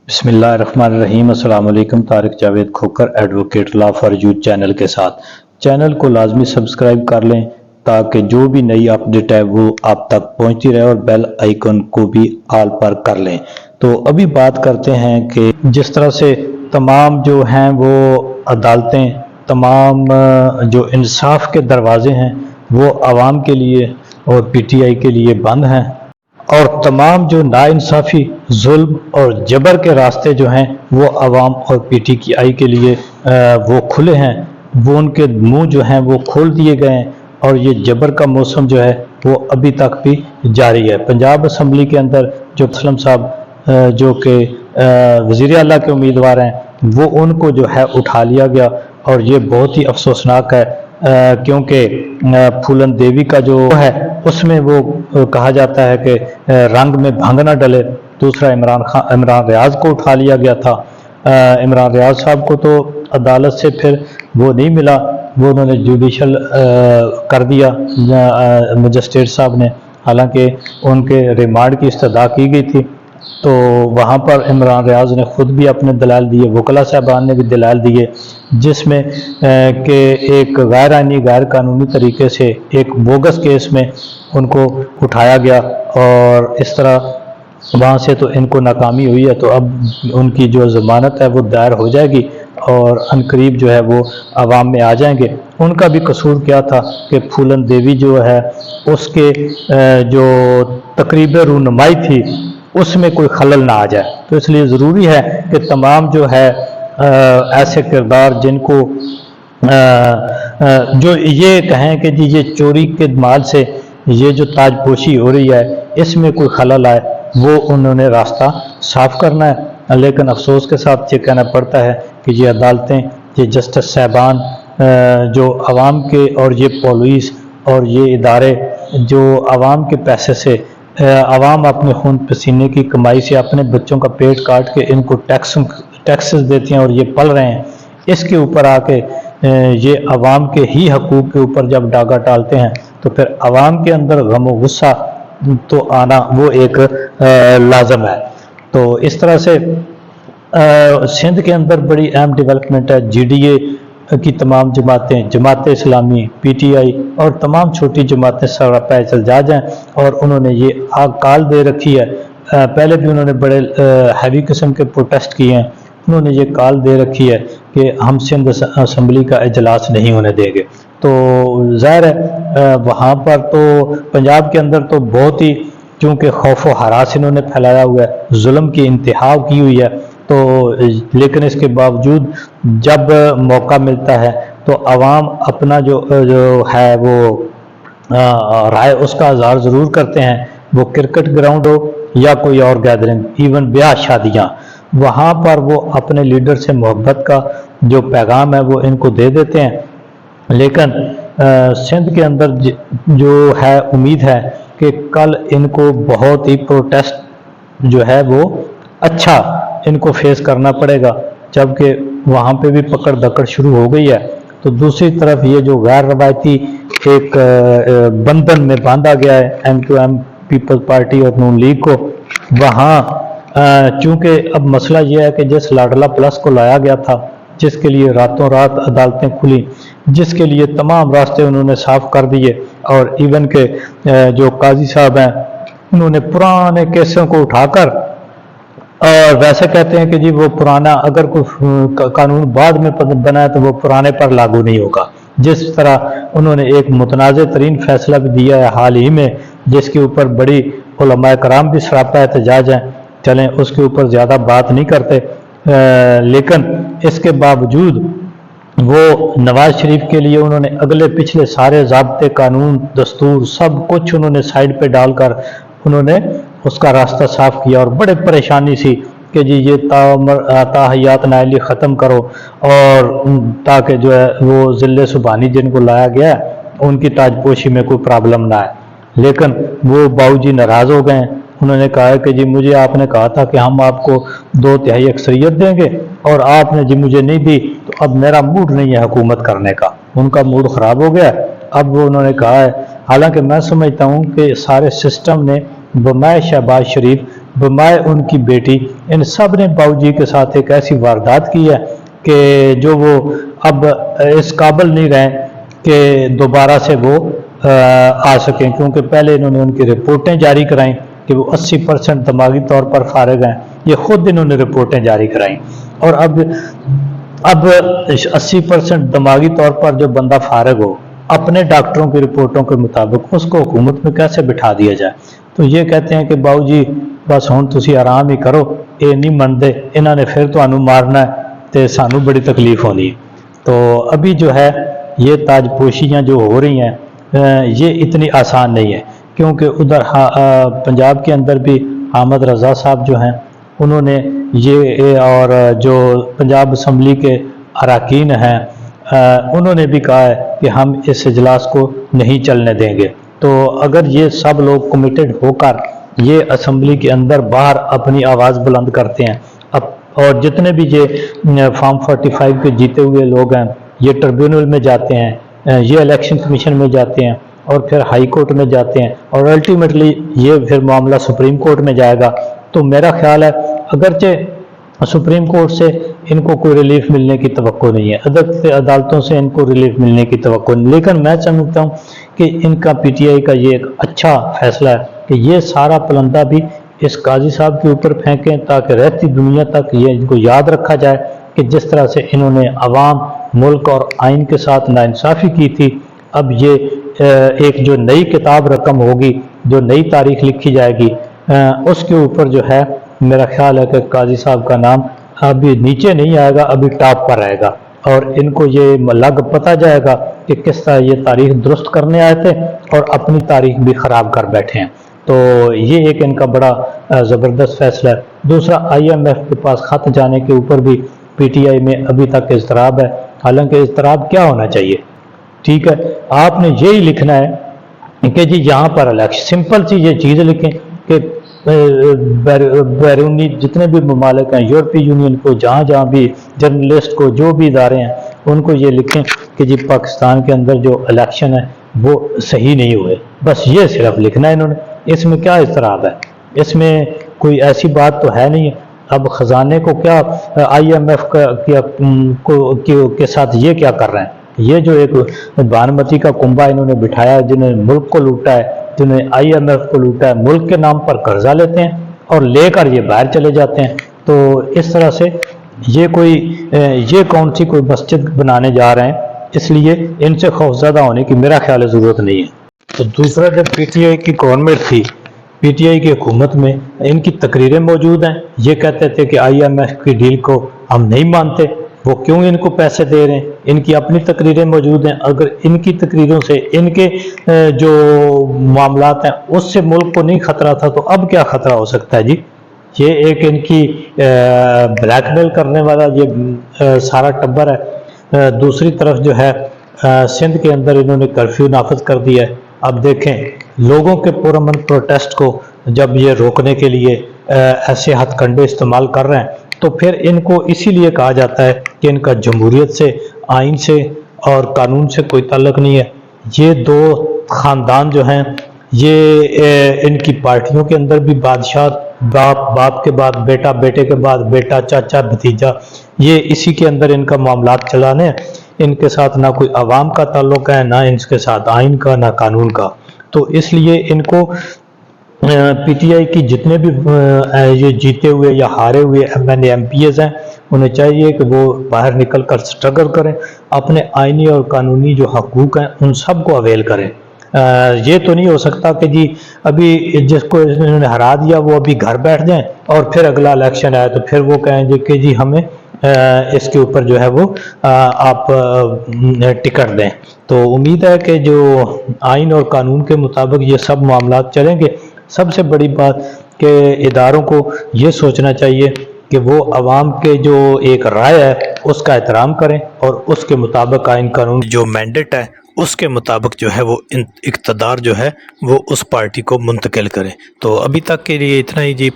بسم اللہ الرحمن الرحیم۔ السلام علیکم۔ Tariq Javed Khokhar advocate law for youth channel کے ساتھ چینل کو لازمی سبسکرائب کر لیں تاکہ جو بھی نئی اپڈیٹ ہے وہ آپ تک پہنچتی رہے، اور بیل آئیکن کو بھی آل پر کر لیں۔ تو ابھی بات کرتے ہیں کہ جس طرح سے تمام جو ہیں وہ عدالتیں، تمام جو انصاف کے دروازے ہیں وہ عوام کے لیے اور پی ٹی آئی کے لیے بند ہیں، اور تمام جو ناانصافی، ظلم اور جبر کے راستے جو ہیں وہ عوام اور پی ٹی آئی کے لیے وہ کھلے ہیں، وہ ان کے منہ جو ہیں وہ کھول دیے گئے ہیں، اور یہ جبر کا موسم جو ہے وہ ابھی تک بھی جاری ہے۔ پنجاب اسمبلی کے اندر جو اسلم صاحب جو کہ وزیر اعلیٰ کے امیدوار ہیں، وہ ان کو جو ہے اٹھا لیا گیا، اور یہ بہت ہی افسوسناک ہے، کیونکہ پھولن دیوی کا جو ہے اس میں وہ کہا جاتا ہے کہ رنگ میں بھنگ نہ ڈلے۔ دوسرا عمران ریاض کو اٹھا لیا گیا تھا۔ عمران ریاض صاحب کو تو عدالت سے پھر وہ نہیں ملا، وہ انہوں نے جوڈیشل کر دیا مجسٹریٹ صاحب نے، حالانکہ ان کے ریمانڈ کی استدعا کی گئی تھی۔ تو وہاں پر عمران ریاض نے خود بھی اپنے دلائل دیے، وکلا صاحبان نے بھی دلائل دیے، جس میں کہ ایک غیر آئینی، غیر قانونی طریقے سے ایک بوگس کیس میں ان کو اٹھایا گیا، اور اس طرح وہاں سے تو ان کو ناکامی ہوئی ہے۔ تو اب ان کی جو ضمانت ہے وہ دائر ہو جائے گی، اور عنقریب جو ہے وہ عوام میں آ جائیں گے۔ ان کا بھی قصور کیا تھا کہ پھولن دیوی جو ہے اس کے جو تقریب رونمائی تھی اس میں کوئی خلل نہ آ جائے، تو اس لیے ضروری ہے کہ تمام جو ہے ایسے کردار جن کو جو یہ کہیں کہ جی یہ چوری کے مال سے یہ جو تاج پوشی ہو رہی ہے اس میں کوئی خلل آئے، وہ انہوں نے راستہ صاف کرنا ہے۔ لیکن افسوس کے ساتھ یہ کہنا پڑتا ہے کہ یہ عدالتیں، یہ جسٹس صاحبان جو عوام کے، اور یہ پولیس اور یہ ادارے جو عوام کے پیسے سے، عوام اپنے خون پسینے کی کمائی سے اپنے بچوں کا پیٹ کاٹ کے ان کو ٹیکسز دیتی ہیں اور یہ پل رہے ہیں، اس کے اوپر آ کے یہ عوام کے ہی حقوق کے اوپر جب ڈاگا ڈالتے ہیں تو پھر عوام کے اندر غم و غصہ تو آنا وہ ایک لازم ہے۔ تو اس طرح سے سندھ کے اندر بڑی اہم ڈیولپمنٹ ہے۔ جی ڈی اے کی تمام جماعتیں، Jamaat Islami, P T I اور تمام چھوٹی جماعتیں سراپا احتجاج ہیں، اور انہوں نے یہ کال دے رکھی ہے، پہلے بھی انہوں نے بڑے ہیوی قسم کے پروٹیسٹ کیے ہیں، انہوں نے یہ کال دے رکھی ہے کہ ہم سندھ اسمبلی کا اجلاس نہیں ہونے دیں گے۔ تو ظاہر ہے وہاں پر تو پنجاب کے اندر تو بہت ہی، چونکہ خوف و ہراس انہوں نے پھیلایا ہوا ہے، ظلم کی انتہا کی ہوئی ہے، تو لیکن اس کے باوجود جب موقع ملتا ہے تو عوام اپنا جو ہے وہ رائے اس کا اظہار ضرور کرتے ہیں، وہ کرکٹ گراؤنڈ ہو یا کوئی اور گیدرنگ، ایون بیاہ شادیاں، وہاں پر وہ اپنے لیڈر سے محبت کا جو پیغام ہے وہ ان کو دے دیتے ہیں۔ لیکن سندھ کے اندر جو ہے امید ہے کہ کل ان کو بہت ہی پروٹیسٹ جو ہے وہ اچھا ان کو فیس کرنا پڑے گا، جبکہ وہاں پہ بھی پکڑ دکڑ شروع ہو گئی ہے۔ تو دوسری طرف یہ جو غیر روایتی ایک بندھن میں باندھا گیا ہے M Q M people party اور نون لیگ کو، وہاں چونکہ اب مسئلہ یہ ہے کہ جس لاڈلا پلس کو لایا گیا تھا، جس کے لیے راتوں رات عدالتیں کھلی، جس کے لیے تمام راستے انہوں نے صاف کر دیے، اور ایون کہ جو قاضی صاحب ہیں انہوں نے پرانے کیسوں کو اٹھا کر، اور ویسے کہتے ہیں کہ جی وہ پرانا اگر کوئی قانون بعد میں بنا ہے تو وہ پرانے پر لاگو نہیں ہوگا۔ جس طرح انہوں نے ایک متنازع ترین فیصلہ بھی دیا ہے حال ہی میں، جس کے اوپر بڑی علماء کرام بھی سراپا احتجاج ہیں، چلیں اس کے اوپر زیادہ بات نہیں کرتے، لیکن اس کے باوجود وہ نواز شریف کے لیے انہوں نے اگلے پچھلے سارے ضابطے، قانون، دستور سب کچھ انہوں نے سائڈ پہ ڈال کر انہوں نے اس کا راستہ صاف کیا، اور بڑے پریشانی سی کہ جی یہ تاحیات نائلی ختم کرو، اور تاکہ جو ہے وہ ذل سبحانی جن کو لایا گیا ہے ان کی تاج پوشی میں کوئی پرابلم نہ آئے۔ لیکن وہ باؤ جی ناراض ہو گئے ہیں، انہوں نے کہا ہے کہ جی مجھے آپ نے کہا تھا کہ ہم آپ کو 2/3 اکثریت دیں گے، اور آپ نے جی مجھے نہیں دی، تو اب میرا موڈ نہیں ہے حکومت کرنے کا۔ ان کا موڈ خراب ہو گیا، اب وہ انہوں نے کہا ہے، حالانکہ میں سمجھتا ہوں کہ سارے سسٹم نے بمائے شہباز شریف बमाए उनकी बेटी, इन सब ने बाबूजी के साथ एक ऐसी वारदात की है कि जो वो अब इस काबिल नहीं रहे कि दोबारा से वो आ सकें, क्योंकि पहले इन्होंने उनकी रिपोर्टें जारी कराई कि वो 80% दिमागी तौर पर फारिग हैं, ये खुद इन्होंने रिपोर्टें जारी कराई। और अब 80% दिमागी तौर पर जो बंदा फारिग हो, अपने डॉक्टरों की रिपोर्टों के मुताबिक उसको हुकूमत में कैसे बिठा दिया जाए। तो ये कहते हैं कि बाबू जी बस हुण तुसी आराम ही करो, ये नहीं मनते, इन्होंने फिर तुहानू मारना है तो सानू बड़ी तकलीफ होनी है। तो अभी जो है ये ताजपोशियाँ जो हो रही हैं ये इतनी आसान नहीं है, क्योंकि उधर पंजाब के अंदर भी अहमद रज़ा साहब जो हैं उन्होंने ये, और जो पंजाब असम्बली के अरकान हैं उन्होंने भी कहा है कि हम इस इजलास को नहीं चलने देंगे। तो अगर ये सब लोग कमिटेड होकर ये असम्बली के अंदर बाहर अपनी आवाज़ बुलंद करते हैं, और जितने भी ये फॉर्म 45 के जीते हुए लोग हैं ये ट्रिब्यूनल में जाते हैं, ये इलेक्शन कमीशन में जाते हैं, और फिर हाई कोर्ट में जाते हैं, और अल्टीमेटली ये फिर मामला सुप्रीम कोर्ट में जाएगा। तो मेरा ख्याल है अगरचे सुप्रीम कोर्ट से इनको कोई रिलीफ मिलने की तवक्को नहीं है, अदालतों से इनको रिलीफ मिलने की तवक्को नहीं, लेकिन मैं समझता हूँ कि इनका पीटीआई का ये एक अच्छा फैसला है कि ये सारा पलंदा भी इस काजी साहब के ऊपर फेंकें, ताकि रहती दुनिया तक ये इनको याद रखा जाए कि जिस तरह से इन्होंने अवाम, मुल्क और आइन के साथ नाइंसाफ़ी की थी। अब ये एक जो नई किताब रकम होगी, जो नई तारीख लिखी जाएगी, उसके ऊपर जो है मेरा ख्याल है कि काजी साहब का नाम अभी नीचे नहीं आएगा, अभी टॉप पर आएगा, और इनको ये लग पता जाएगा कि किस तरह ये तारीख दुरुस्त करने आए थे और अपनी तारीख भी ख़राब कर बैठे हैं। तो ये एक इनका बड़ा ज़बरदस्त फैसला है। दूसरा, IMF के पास ख़त जाने के ऊपर भी PTI में अभी तक इज़्तिराब है, हालांकि इज़्तिराब क्या होना चाहिए, ठीक है, आपने यही लिखना है कि जी यहाँ पर इलेक्शन, सिंपल सी ये चीज़ लिखें कि बैरूनी जितने भी ममालिक हैं, यूरोपीय यूनियन को, जहाँ जहाँ भी जर्नलिस्ट को, जो भी इदारे हैं, उनको ये लिखें कि जी पाकिस्तान के अंदर जो इलेक्शन है वो सही नहीं हुए, बस ये सिर्फ लिखना है इन्होंने। इसमें क्या इस्तराब है, इसमें कोई ऐसी बात तो है नहीं है। अब ख़जाने को क्या IMF के साथ ये क्या कर रहे हैं, ये जो एक बानमती का कुंबा इन्होंने बिठाया, जिन्होंने मुल्क को लूटा है, जिन्होंने IMF को लूटा है, मुल्क के नाम पर कर्जा लेते हैं और लेकर ये बाहर चले जाते हैं। तो इस तरह से ये कौन सी कोई मस्जिद बनाने जा रहे हैं, इसलिए इनसे खौफज़दा होने की मेरा ख्याल है ज़रूरत नहीं है। तो दूसरा, जब PTI की गवर्नमेंट थी, PTI की हुकूमत में इनकी तकरीरें मौजूद हैं, ये कहते थे कि IMF की डील को हम नहीं मानते, वो क्यों इनको पैसे दे रहे हैं, इनकी अपनी तकरीरें मौजूद हैं। अगर इनकी तकरीरों से इनके जो मामलात हैं उससे मुल्क को नहीं खतरा था, तो अब क्या खतरा हो सकता है जी। ये एक इनकी ब्लैकमेल करने वाला ये सारा टब्बर है। दूसरी तरफ जो है सिंध के अंदर इन्होंने कर्फ्यू नाफिज कर दिया है। अब देखें, लोगों के पुरअमन प्रोटेस्ट को जब ये रोकने के लिए ऐसे हथकंडे इस्तेमाल कर रहे हैं, तो फिर इनको इसीलिए कहा जाता है कि इनका जमहूरियत से, आइन से और कानून से कोई ताल्लुक नहीं है। ये दो ख़ानदान जो हैं, ये इनकी पार्टियों के अंदर भी बादशाह, बाप के बाद बेटा, बेटे के बाद बेटा, चाचा, भतीजा, ये इसी के अंदर इनका मामलात चलाने हैं। इनके साथ ना कोई अवाम का ताल्लुक है, ना इनके साथ आइन का, ना कानून का। तो इसलिए इनको PTI की जितने भी ये जीते हुए या हारे हुए MNA MPs हैं, उन्हें चाहिए कि वो बाहर निकल कर स्ट्रगल करें, अपने आइनी और कानूनी जो हकूक़ हैं उन सब को अवेल करें। ये तो नहीं हो सकता कि जी अभी जिसको इन्होंने हरा दिया वो अभी घर बैठ जाएं और फिर अगला इलेक्शन आए तो फिर वो कहें जी कि जी हमें इसके ऊपर जो है वो आप टिकट दें। तो उम्मीद है कि जो आइन और कानून के मुताबिक ये सब मामलात चलेंगे। सबसे बड़ी बात कि इदारों को ये सोचना चाहिए कि वो अवाम के जो एक राय है उसका एहतराम करें और उसके मुताबिक आइन कानून जो मैंडेट है उसके मुताबिक जो है वो इक़्तिदार जो है वो उस पार्टी को मुंतकिल करें। तो अभी तक के लिए इतना ही जी।